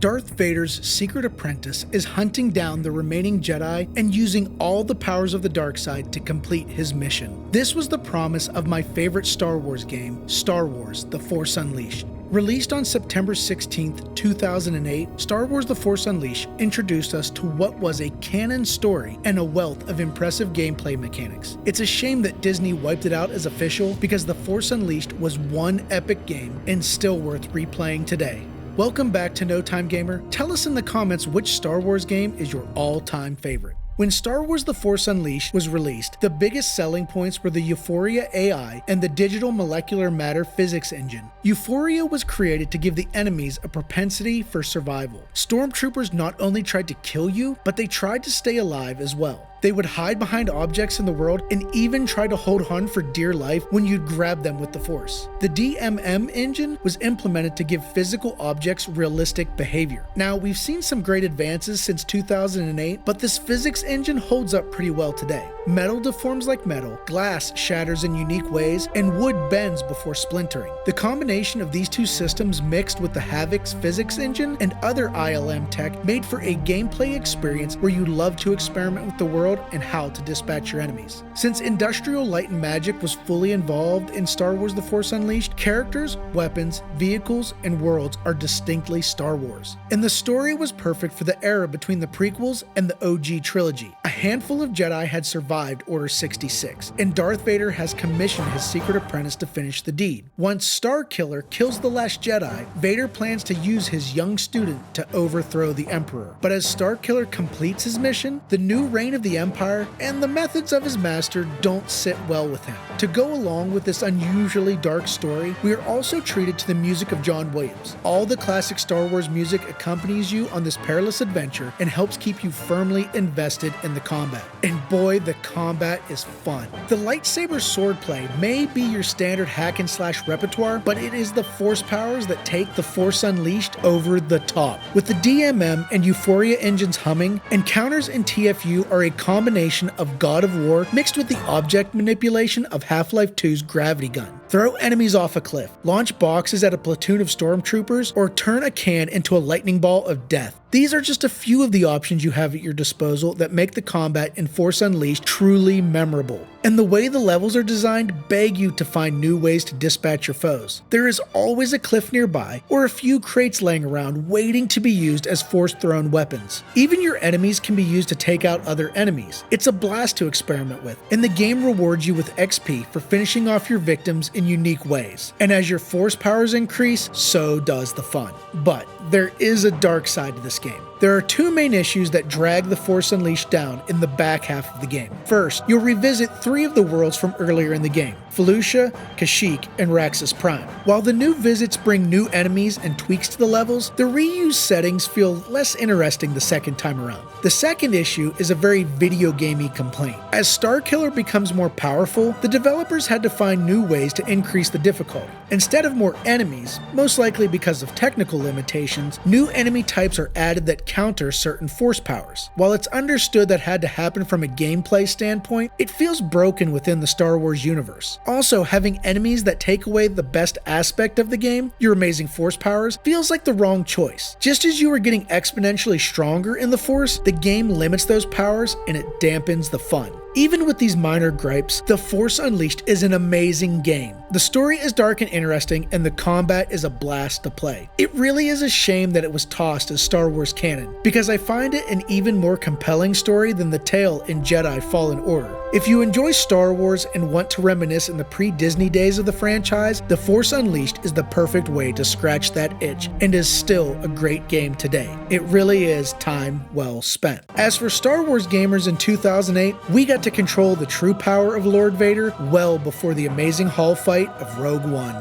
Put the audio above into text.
Darth Vader's secret apprentice is hunting down the remaining Jedi and using all the powers of the dark side to complete his mission. This was the promise of my favorite Star Wars game, Star Wars: The Force Unleashed. Released on September 16th, 2008, Star Wars: The Force Unleashed introduced us to what was a canon story and a wealth of impressive gameplay mechanics. It's a shame that Disney wiped it out as official because The Force Unleashed was one epic game and still worth replaying today. Welcome back to No Time Gamer. Tell us in the comments which Star Wars game is your all-time favorite. When Star Wars: The Force Unleashed was released, the biggest selling points were the Euphoria AI and the digital molecular matter physics engine. Euphoria was created to give the enemies a propensity for survival. Stormtroopers not only tried to kill you, but they tried to stay alive as well. They would hide behind objects in the world and even try to hold on for dear life when you'd grab them with the Force. The DMM engine was implemented to give physical objects realistic behavior. Now, we've seen some great advances since 2008, but this physics engine holds up pretty well today. Metal deforms like metal, glass shatters in unique ways, and wood bends before splintering. The combination of these two systems mixed with the Havoc's physics engine and other IL&M tech made for a gameplay experience where you love to experiment with the world and how to dispatch your enemies. Since Industrial Light and Magic was fully involved in Star Wars: The Force Unleashed, characters, weapons, vehicles, and worlds are distinctly Star Wars. And the story was perfect for the era between the prequels and the OG Trilogy. A handful of Jedi had survived Order 66, and Darth Vader has commissioned his secret apprentice to finish the deed. Once Starkiller kills the last Jedi, Vader plans to use his young student to overthrow the Emperor. But as Starkiller completes his mission, the new reign of the Empire and the methods of his master don't sit well with him. To go along with this unusually dark story, we are also treated to the music of John Williams. All the classic Star Wars music accompanies you on this perilous adventure and helps keep you firmly invested in the combat. And boy, the combat is fun. The lightsaber swordplay may be your standard hack and slash repertoire, but it is the Force powers that take the Force Unleashed over the top. With the DMM and Euphoria engines humming, encounters in TFU are a combination of God of War mixed with the object manipulation of Half-Life 2's gravity gun. Throw enemies off a cliff, launch boxes at a platoon of stormtroopers, or turn a can into a lightning ball of death. These are just a few of the options you have at your disposal that make the combat in Force Unleashed truly memorable. And the way the levels are designed beg you to find new ways to dispatch your foes. There is always a cliff nearby, or a few crates laying around waiting to be used as Force-thrown weapons. Even your enemies can be used to take out other enemies. It's a blast to experiment with, and the game rewards you with XP for finishing off your victims in unique ways. And as your Force powers increase, so does the fun. But there is a dark side to this game. There are two main issues that drag the Force Unleashed down in the back half of the game. First, you'll revisit 3 of the worlds from earlier in the game: Felucia, Kashyyyk, and Raxus Prime. While the new visits bring new enemies and tweaks to the levels, the reused settings feel less interesting the second time around. The second issue is a very video gamey complaint. As Starkiller becomes more powerful, the developers had to find new ways to increase the difficulty. Instead of more enemies, most likely because of technical limitations, new enemy types are added that counter certain Force powers. While it's understood that had to happen from a gameplay standpoint, it feels broken within the Star Wars universe. Also, having enemies that take away the best aspect of the game, your amazing Force powers, feels like the wrong choice. Just as you are getting exponentially stronger in the Force, the game limits those powers and it dampens the fun. Even with these minor gripes, The Force Unleashed is an amazing game. The story is dark and interesting, and the combat is a blast to play. It really is a shame that it was tossed as Star Wars canon, because I find it an even more compelling story than the tale in Jedi Fallen Order. If you enjoy Star Wars and want to reminisce in the pre-Disney days of the franchise, The Force Unleashed is the perfect way to scratch that itch, and is still a great game today. It really is time well spent. As for Star Wars gamers in 2008, we got to control the true power of Lord Vader well before the amazing hall fight of Rogue One.